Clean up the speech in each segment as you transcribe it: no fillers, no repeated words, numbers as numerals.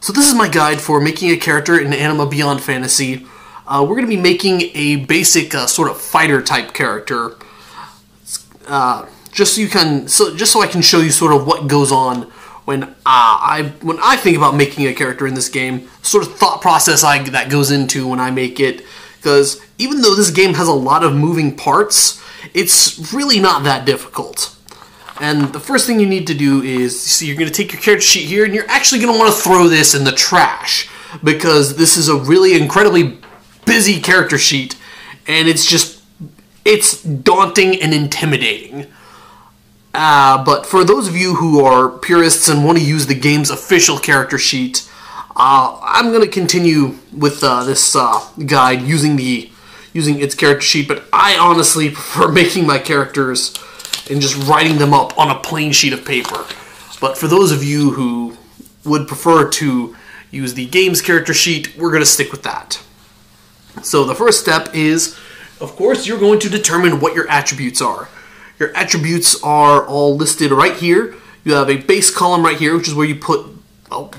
So this is my guide for making a character in Anima Beyond Fantasy. We're going to be making a basic sort of fighter type character, just so I can show you sort of what goes on when I think about making a character in this game, sort of thought process that goes into when I make it. Because even though this game has a lot of moving parts, it's really not that difficult. And the first thing you need to do is, you're going to take your character sheet here, and you're actually going to want to throw this in the trash, because this is a really incredibly busy character sheet, and it's daunting and intimidating. But for those of you who are purists and want to use the game's official character sheet, I'm going to continue with this guide using its character sheet, but I honestly prefer making my characters and just writing them up on a plain sheet of paper. But for those of you who would prefer to use the game's character sheet, we're going to stick with that. So the first step is, of course, you're going to determine what your attributes are. Your attributes are all listed right here. You have a base column right here, which is where you put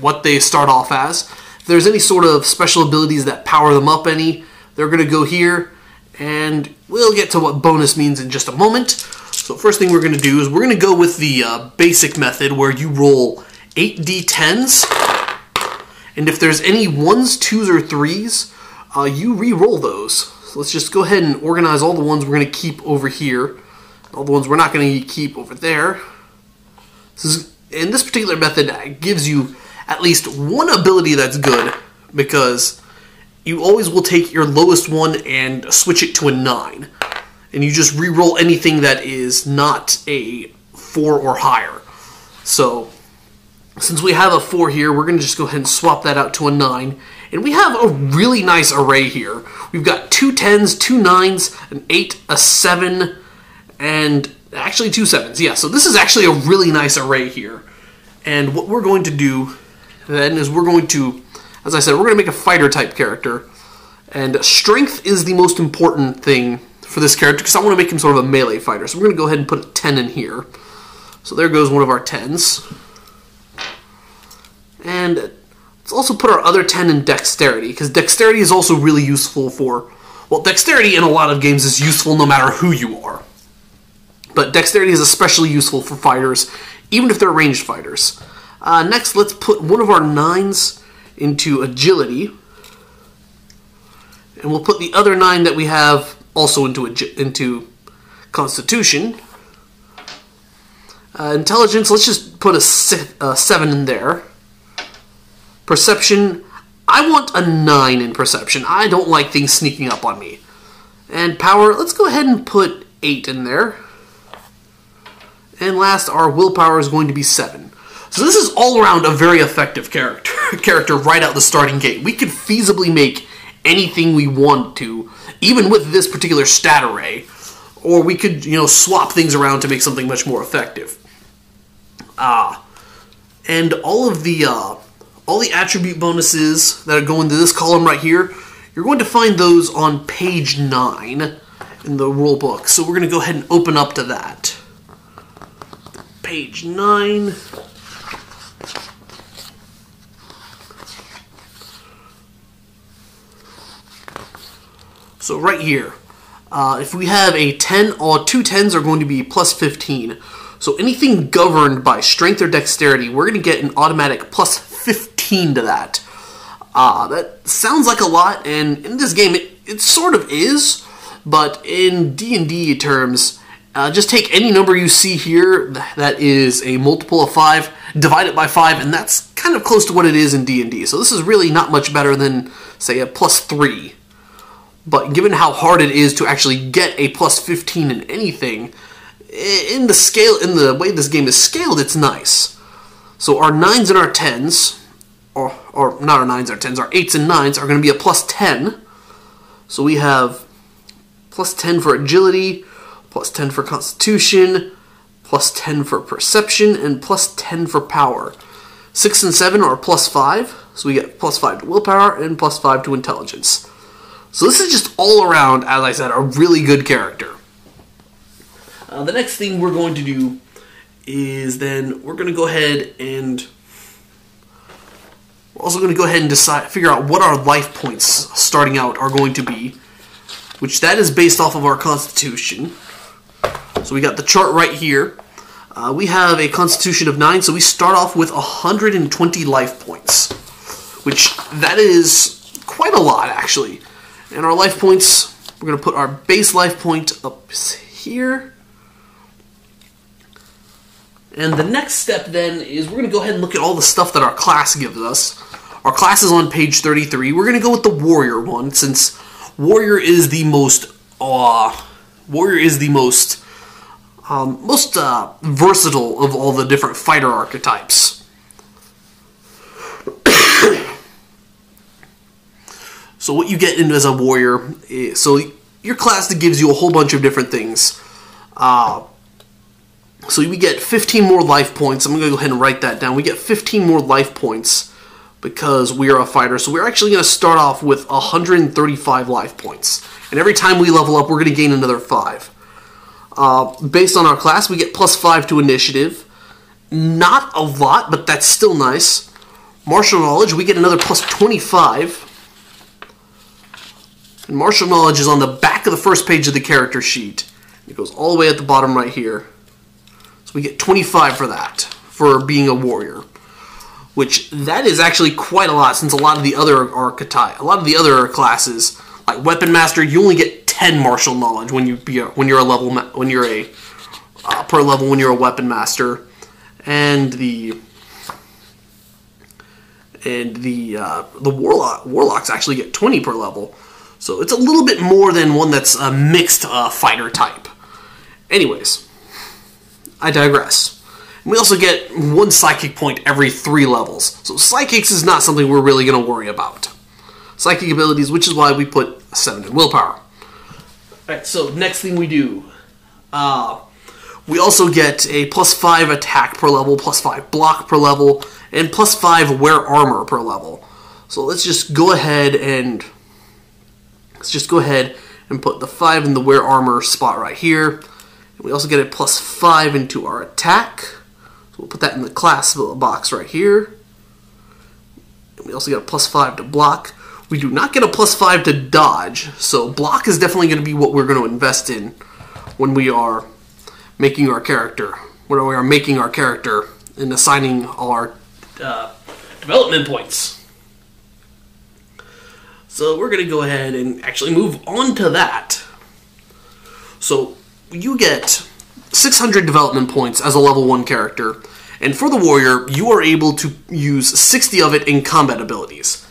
what they start off as. If there's any sort of special abilities that power them up any, they're going to go here, and we'll get to what bonus means in just a moment. So first thing we're going to do is we're going to go with the basic method where you roll 8 d10s, and if there's any 1s, 2s, or 3s, you re-roll those. So let's just go ahead and organize all the ones we're going to keep over here, all the ones we're not going to keep over there. And this particular method gives you at least one ability that's good, because you always will take your lowest one and switch it to a 9. And you just re-roll anything that is not a 4 or higher. So, since we have a 4 here, we're going to just go ahead and swap that out to a 9. And we have a really nice array here. We've got 2 10s, 2 9s, an 8, a 7, and actually 2 7s. Yeah, so this is actually a really nice array here. And what we're going to do then is we're going to, as I said, we're going to make a fighter type character. And strength is the most important thing for this character, because I want to make him sort of a melee fighter. So we're going to go ahead and put a 10 in here. So there goes one of our 10s. And let's also put our other 10 in dexterity, because dexterity is also really useful for, well, dexterity in a lot of games is useful no matter who you are. But dexterity is especially useful for fighters, even if they're ranged fighters. Next, let's put one of our 9s into agility. And we'll put the other 9 that we have also into constitution. Intelligence, let's just put a 7 in there. Perception, I want a 9 in perception. I don't like things sneaking up on me. And power, let's go ahead and put 8 in there. And last, our willpower is going to be 7. So this is all around a very effective character right out the starting gate. We could feasibly make anything we want to, even with this particular stat array, or we could, swap things around to make something much more effective. And all the attribute bonuses that go into this column right here, you're going to find those on page 9 in the rule book. So we're going to go ahead and open up to that. Page 9. So right here, if we have a 10, all 2 10s are going to be plus 15. So anything governed by strength or dexterity, we're going to get an automatic plus 15 to that. That sounds like a lot, and in this game it sort of is, but in D&D terms, just take any number you see here that is a multiple of 5, divide it by 5, and that's kind of close to what it is in D&D. So this is really not much better than, say, a plus 3. But given how hard it is to actually get a plus 15 in anything, in the way this game is scaled, it's nice. So our 9s and our 10s, or not our 9s and our 10s, our 8s and 9s are going to be a plus 10. So we have plus 10 for agility, plus 10 for constitution, plus 10 for perception, and plus 10 for power. 6 and 7 are plus 5, so we get plus 5 to willpower and plus 5 to intelligence. So this is just all around, as I said, a really good character. The next thing we're going to do is then we're going to go ahead and also going to go ahead and figure out what our life points starting out are going to be, which that is based off of our constitution. So we got the chart right here. We have a constitution of 9, so we start off with 120 life points, which that is quite a lot, actually. And our life points, we're going to put our base life point up here. And the next step then is we're going to go ahead and look at all the stuff that our class gives us. Our class is on page 33. We're going to go with the warrior one, since warrior is the most versatile of all the different fighter archetypes. So what you get into as a warrior is, so your class that gives you a whole bunch of different things. So we get 15 more life points. I'm going to go ahead and write that down. We get 15 more life points because we are a fighter. So we're actually going to start off with 135 life points. And every time we level up, we're going to gain another 5. Based on our class, we get +5 to initiative. Not a lot, but that's still nice. Martial knowledge, we get another +25. And martial knowledge is on the back of the first page of the character sheet. It goes all the way at the bottom right here. So we get 25 for that, for being a warrior. Which, that is actually quite a lot, since a lot of the other classes, like Weapon Master, you only get 10 martial knowledge when you're a Weapon Master, and the warlocks actually get 20 per level. So it's a little bit more than one that's a mixed fighter type. Anyways, I digress. And we also get 1 psychic point every 3 levels. So psychics is not something we're really going to worry about. Psychic abilities, which is why we put 7 in willpower. Alright, so next thing we do. We also get a +5 attack per level, +5 block per level, and +5 wear armor per level. So let's just go ahead and put the 5 in the wear armor spot right here. And we also get a +5 into our attack. So we'll put that in the class box right here. And we also get a +5 to block. We do not get a +5 to dodge, so block is definitely going to be what we're going to invest in when we are making our character. And assigning our development points. So we're going to go ahead and actually move on to that. So you get 600 development points as a level 1 character, and for the warrior, you are able to use 60 of it in combat abilities.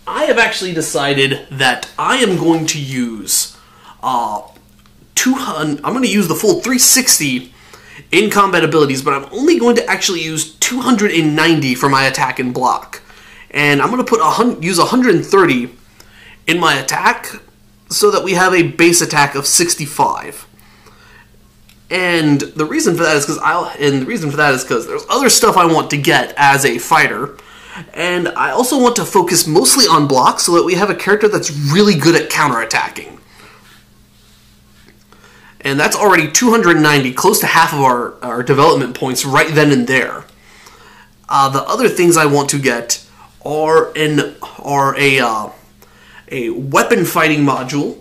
I have actually decided that I am going to use I'm going to use the full 360 in combat abilities, but I'm only going to actually use 290 for my attack and block. And I'm going to use 130 in my attack so that we have a base attack of 65. And the reason for that is because there's other stuff I want to get as a fighter. And I also want to focus mostly on block so that we have a character that's really good at counterattacking. And that's already 290, close to half of our development points right then and there. The other things I want to get are a weapon fighting module,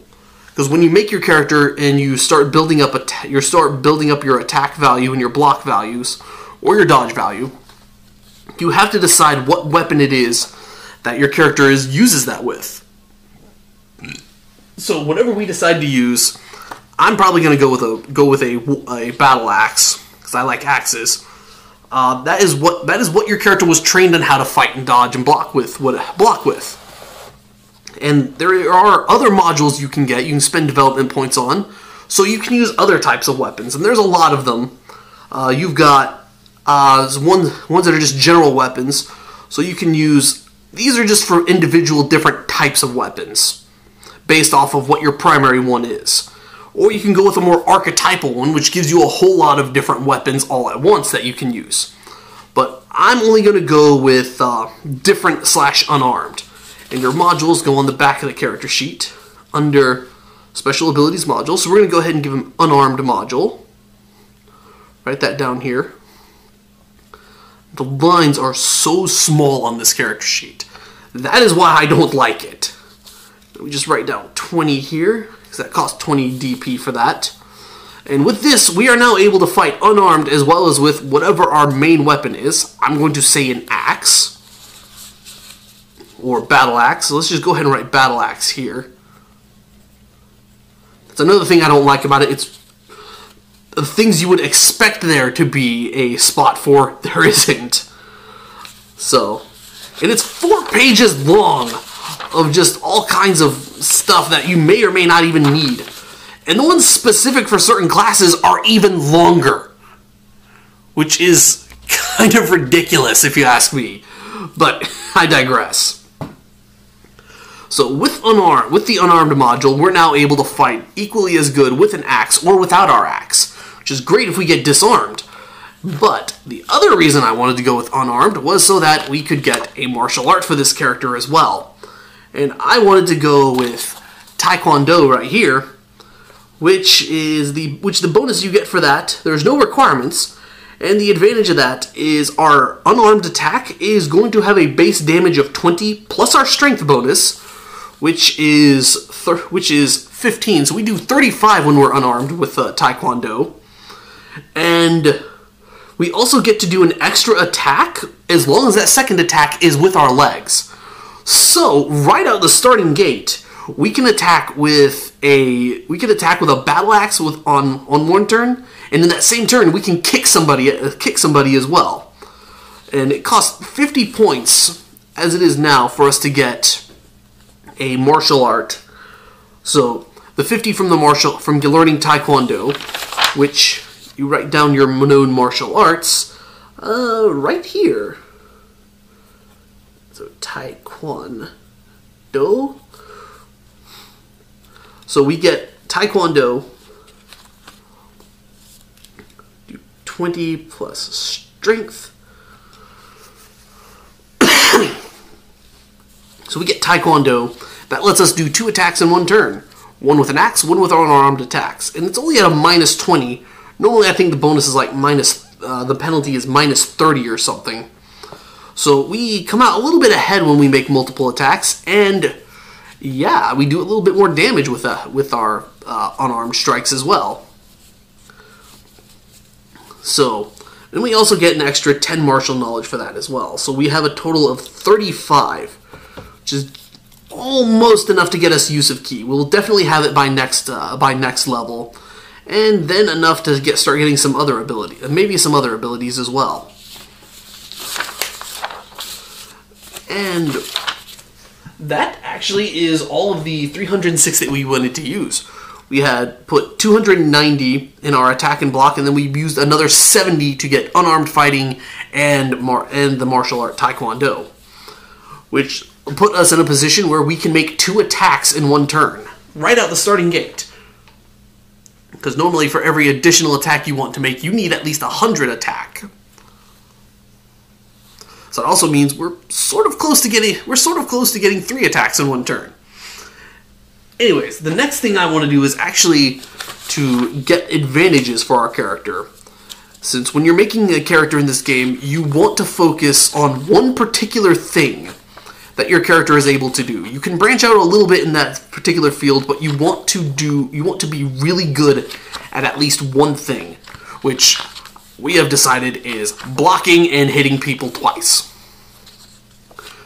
because when you make your character and you start building up your attack value and your block values or your dodge value, you have to decide what weapon it is that your character uses that with. So whatever we decide to use, I'm probably going to go with a battle axe, because I like axes. That is what your character was trained on how to fight and dodge and block with. And there are other modules you can get. You can spend development points on, so you can use other types of weapons, and there's a lot of them. You've got ones that are just general weapons, so you can use. These are just for individual different types of weapons, based off of what your primary one is. Or you can go with a more archetypal one, which gives you a whole lot of different weapons all at once that you can use. But I'm only going to go with different/unarmed. And your modules go on the back of the character sheet under Special Abilities Module. So we're going to go ahead and give him Unarmed Module. Write that down here. The lines are so small on this character sheet. That is why I don't like it. Let me just write down 20 here, because that costs 20 DP for that. And with this, we are now able to fight unarmed as well as with whatever our main weapon is. I'm going to say an axe. Or battle axe. So let's just go ahead and write battle axe here. That's another thing I don't like about it. It's the things you would expect there to be a spot for, there isn't. So, and it's 4 pages long of just all kinds of stuff that you may or may not even need. And the ones specific for certain classes are even longer, which is kind of ridiculous if you ask me. But I digress. So with the unarmed module, we're now able to fight equally as good with an axe or without our axe, which is great if we get disarmed. But the other reason I wanted to go with unarmed was so that we could get a martial art for this character as well. And I wanted to go with Taekwondo right here, which the bonus you get for that, there's no requirements, and the advantage of that is our unarmed attack is going to have a base damage of 20 plus our strength bonus, which is 15. So we do 35 when we're unarmed with Taekwondo. And we also get to do an extra attack as long as that second attack is with our legs. So right out the starting gate, we can attack with a battle axe on one turn, and in that same turn we can kick somebody as well. And it costs 50 points as it is now for us to get a martial art. So the 50 from learning Taekwondo, which you write down your known martial arts right here. So Taekwondo. So we get Taekwondo, do 20 plus strength. So we get Taekwondo. That lets us do 2 attacks in 1 turn. One with an axe, one with unarmed attacks. And it's only at a minus 20. Normally I think the bonus is like the penalty is minus 30 or something. So we come out a little bit ahead when we make multiple attacks, and yeah, we do a little bit more damage with our unarmed strikes as well. So, and we also get an extra 10 martial knowledge for that as well. So we have a total of 35, which is almost enough to get us use of ki. We'll definitely have it by next level, and then enough to start getting some other ability, maybe some other abilities as well. And that actually is all of the 306 that we wanted to use. We had put 290 in our attack and block, and then we used another 70 to get unarmed fighting and the martial art Taekwondo, which put us in a position where we can make 2 attacks in 1 turn, right out the starting gate. Because normally for every additional attack you want to make, you need at least 100 attack. So it also means we're sort of close to getting 3 attacks in 1 turn. Anyways, the next thing I want to do is actually to get advantages for our character. Since when you're making a character in this game, you want to focus on one particular thing that your character is able to do. You can branch out a little bit in that particular field, but you want to be really good at least one thing, which we have decided is blocking and hitting people twice.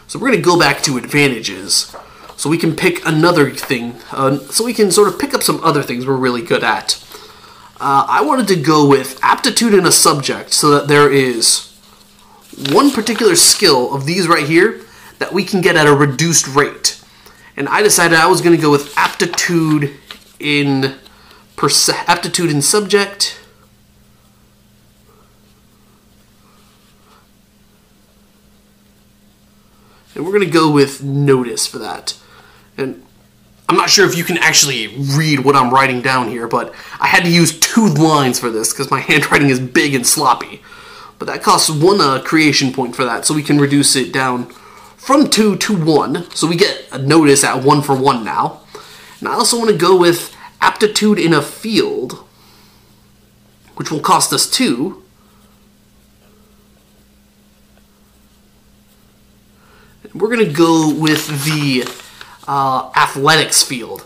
So we're going to go back to advantages, so we can pick another thing, so we can sort of pick up some other things we're really good at. I wanted to go with aptitude in a subject, so that there is one particular skill of these right here that we can get at a reduced rate. And I decided I was going to go with aptitude in subject. And we're going to go with notice for that. And I'm not sure if you can actually read what I'm writing down here, but I had to use 2 lines for this because my handwriting is big and sloppy. But that costs 1 creation point for that, so we can reduce it down from 2 to 1. So we get a notice at 1 for 1 now. And I also want to go with aptitude in a field, which will cost us 2. We're going to go with the athletics field.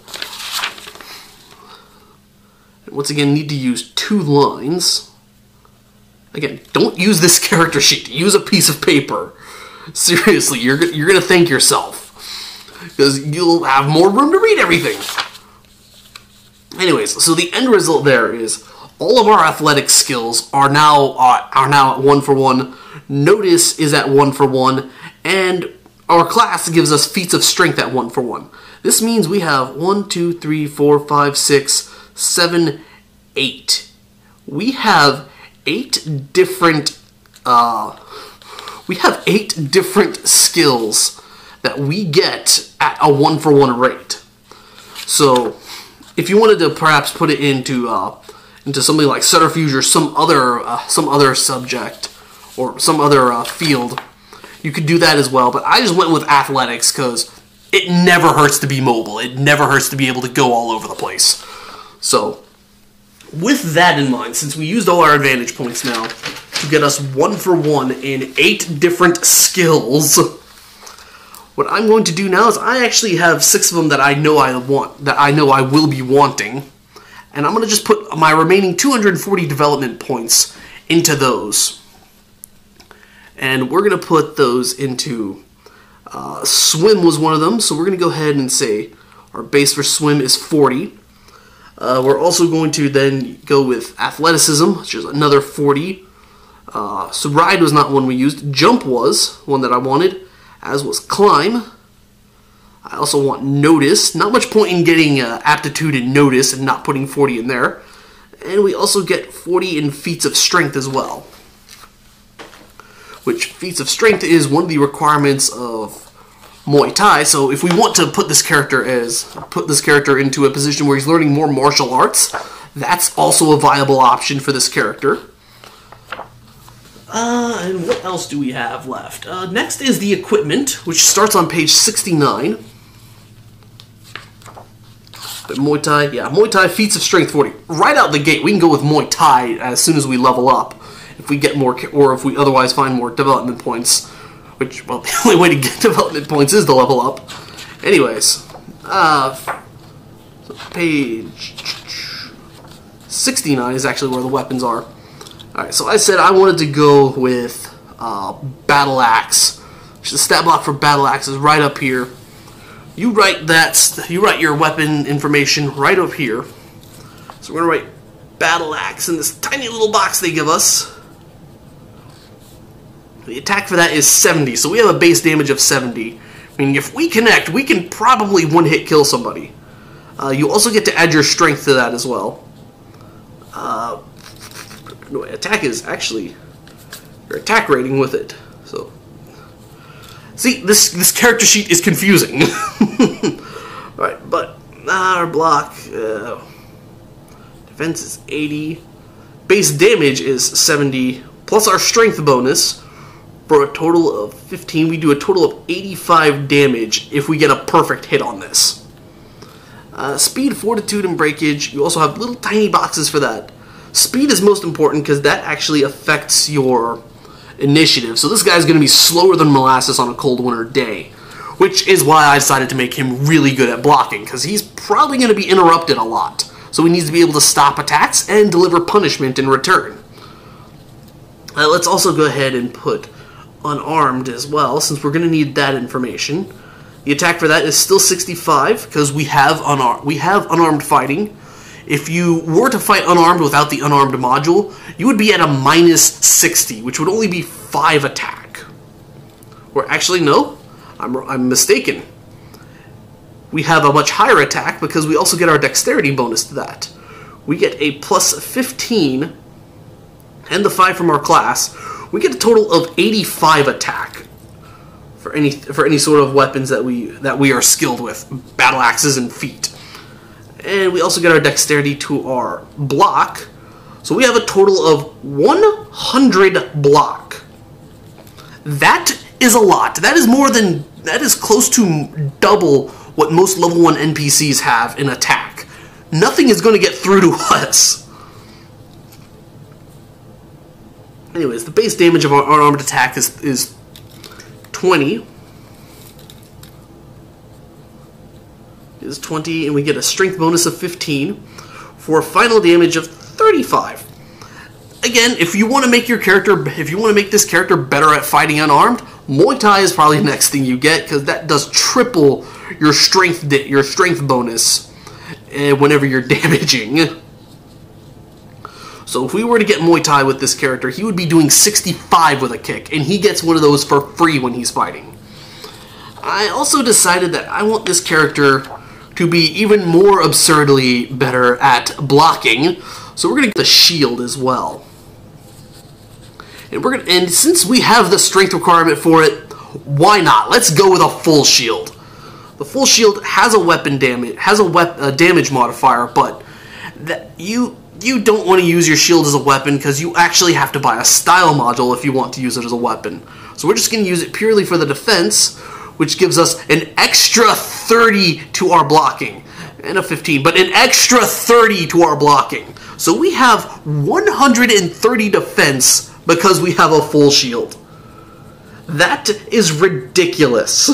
Once again, need to use 2 lines. Again, don't use this character sheet. Use a piece of paper. Seriously, you're going to thank yourself. Because you'll have more room to read everything. Anyways, so the end result there is all of our athletic skills are now at 1 for 1. Notice is at 1 for 1. And our class gives us feats of strength at 1 for 1. This means we have 1, 2, 3, 4, 5, 6, 7, 8. We have 8 different skills that we get at a 1 for 1 rate. So if you wanted to perhaps put it into something like subterfuge or some other subject or some other field, you could do that as well. But I just went with athletics because it never hurts to be mobile. It never hurts to be able to go all over the place. So with that in mind, since we used all our advantage points now to get us 1 for 1 in 8 different skills, what I'm going to do now is I actually have 6 of them that I know I will be wanting, and I'm going to just put my remaining 240 development points into those. And we're going to put those into swim was one of them, so we're going to go ahead and say our base for swim is 40. We're also going to then go with athleticism, which is another 40. So ride was not one we used. Jump was one that I wanted, as was climb. I also want notice. Not much point in getting aptitude and notice and not putting 40 in there. And we also get 40 in feats of strength as well. Which feats of strength is one of the requirements of Muay Thai. So if we want to put this character into a position where he's learning more martial arts, that's also a viable option for this character. And what else do we have left? Next is the equipment, which starts on page 69. But Muay Thai, yeah, Muay Thai feats of strength 40. Right out the gate, we can go with Muay Thai as soon as we level up, if we get more, or if we otherwise find more development points. Which, well, the only way to get development points is to level up. Anyways, so page 69 is actually where the weapons are. Alright, so I said I wanted to go with Battle Axe. The stat block for Battle Axe is right up here. You write your weapon information right up here. So we're going to write Battle Axe in this tiny little box they give us. The attack for that is 70, so we have a base damage of 70. Meaning if we connect, we can probably one-hit kill somebody. You also get to add your strength to that as well. No, attack is actually your attack rating with it. So, see, this character sheet is confusing. Alright, but our block, defense is 80, base damage is 70, plus our strength bonus, for a total of 15. We do a total of 85 damage if we get a perfect hit on this. Speed, fortitude, and breakage, you also have little tiny boxes for that. Speed is most important because that actually affects your initiative. So this guy's going to be slower than molasses on a cold winter day, which is why I decided to make him really good at blocking, because he's probably going to be interrupted a lot. So he needs to be able to stop attacks and deliver punishment in return. Let's also go ahead and put unarmed as well, since we're going to need that information. The attack for that is still 65 because we have unarmed fighting. If you were to fight unarmed without the unarmed module, you would be at a minus 60, which would only be 5 attack. Or actually, no, I'm mistaken. We have a much higher attack because we also get our dexterity bonus to that. We get a plus 15 and the 5 from our class. We get a total of 85 attack for any sort of weapons that we are skilled with, battle axes and feet. And we also get our dexterity to our block, so we have a total of 100 block. That is a lot. That is close to double what most level 1 NPCs have in attack. Nothing is going to get through to us. Anyways, the base damage of our unarmed attack is 20. is 20, and we get a strength bonus of 15 for a final damage of 35. Again, if you want to make this character better at fighting unarmed, Muay Thai is probably the next thing you get, because that does triple your strength bonus whenever you're damaging. So if we were to get Muay Thai with this character, he would be doing 65 with a kick, and he gets one of those for free when he's fighting. I also decided that I want this character to be even more absurdly better at blocking, so we're going to get the shield as well. And since we have the strength requirement for it, why not? Let's go with a full shield. The full shield has a weapon damage, damage modifier, but you don't want to use your shield as a weapon because you actually have to buy a style module if you want to use it as a weapon. So we're just going to use it purely for the defense, which gives us an extra 30 to our blocking, and a 15, but an extra 30 to our blocking. So we have 130 defense because we have a full shield. That is ridiculous.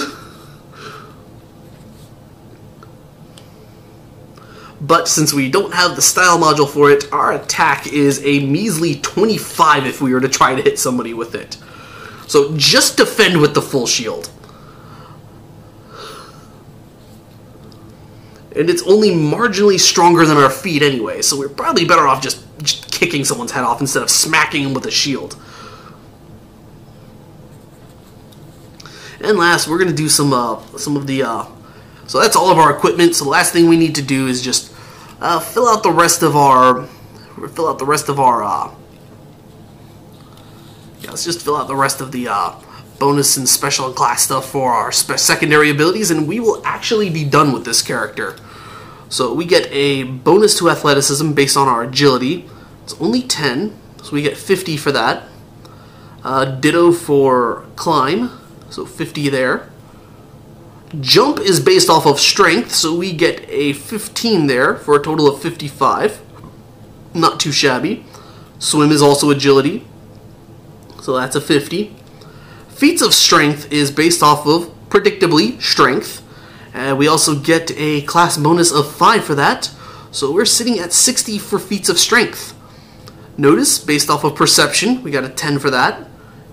But since we don't have the style module for it, our attack is a measly 25 if we were to try to hit somebody with it. So just defend with the full shield. And it's only marginally stronger than our feet anyway, so we're probably better off just kicking someone's head off instead of smacking them with a shield. And last, we're going to do some of the... So that's all of our equipment. So the last thing we need to do is just fill out the rest of our... let's just fill out the rest of the bonus and special and class stuff for our secondary abilities, and we will actually be done with this character. So we get a bonus to athleticism based on our agility. It's only 10, so we get 50 for that. Ditto for climb, so 50 there. Jump is based off of strength, so we get a 15 there for a total of 55. Not too shabby. Swim is also agility, so that's a 50. Feats of strength is based off of, predictably, strength. We also get a class bonus of 5 for that, so we're sitting at 60 for feats of strength. Notice, based off of perception, we got a 10 for that,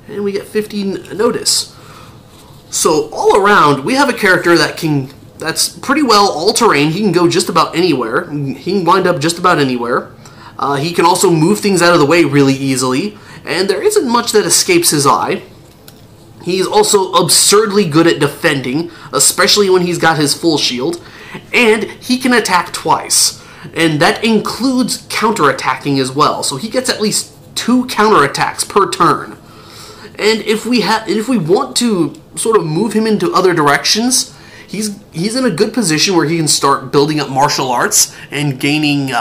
and we get 15 notice. So all around, we have a character that's pretty well all-terrain. He can go just about anywhere. He can wind up just about anywhere. He can also move things out of the way really easily, and there isn't much that escapes his eye. He's also absurdly good at defending, especially when he's got his full shield, and he can attack twice, and that includes counterattacking as well. So he gets at least 2 counterattacks per turn. And if we want to sort of move him into other directions, he's in a good position where he can start building up martial arts and gaining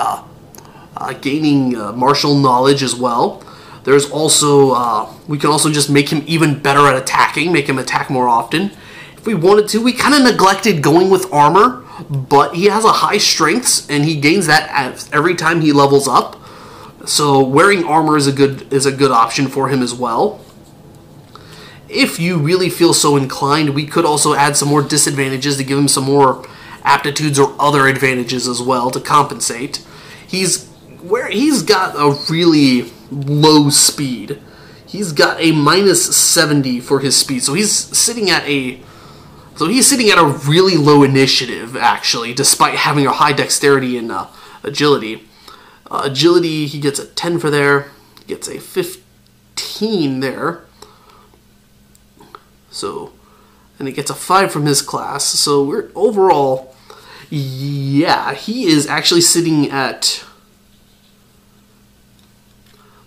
martial knowledge as well. There's also, we can also just make him even better at attacking, make him attack more often. If we wanted to, we kind of neglected going with armor, but he has a high strength, and he gains that every time he levels up. So wearing armor is a good option for him as well. If you really feel so inclined, we could also add some more disadvantages to give him some more aptitudes or other advantages as well to compensate. He's got a really low speed. He's got a minus 70 for his speed, so he's sitting at a really low initiative, actually, despite having a high dexterity and agility. Agility, he gets a 10 for there. He gets a 15 there. So, and he gets a 5 from his class. So we're overall, yeah, he is actually sitting at.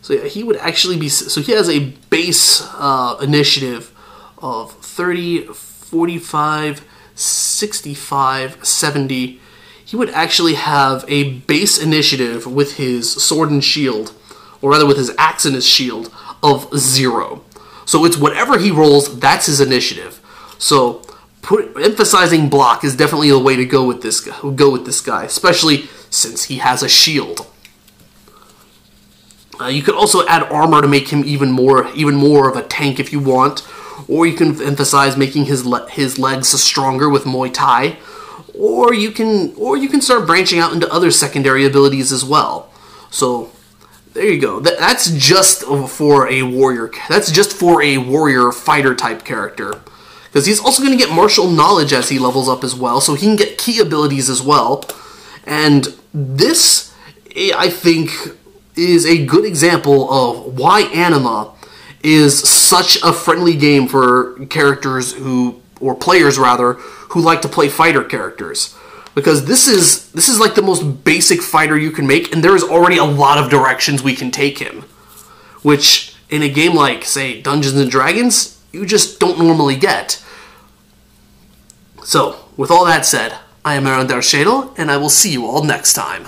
So yeah, he would actually be. So he has a base initiative of 30, 45, 65, 70. He would actually have a base initiative with his sword and shield, or rather with his axe and his shield, of 0. So it's whatever he rolls, that's his initiative. So emphasizing block is definitely the way to go with this guy, especially since he has a shield. You could also add armor to make him even more of a tank if you want, or you can emphasize making his legs stronger with Muay Thai, or you can start branching out into other secondary abilities as well. So there you go. That's just for a warrior. That's just for a warrior fighter type character. Because he's also going to get martial knowledge as he levels up as well, so he can get key abilities as well. And this, I think, is a good example of why Anima is such a friendly game for characters who, or players rather, who like to play fighter characters. Because this is like the most basic fighter you can make, and there is already a lot of directions we can take him. Which, in a game like, say, Dungeons & Dragons, you just don't normally get. So, with all that said, I am Untitled Chapter, and I will see you all next time.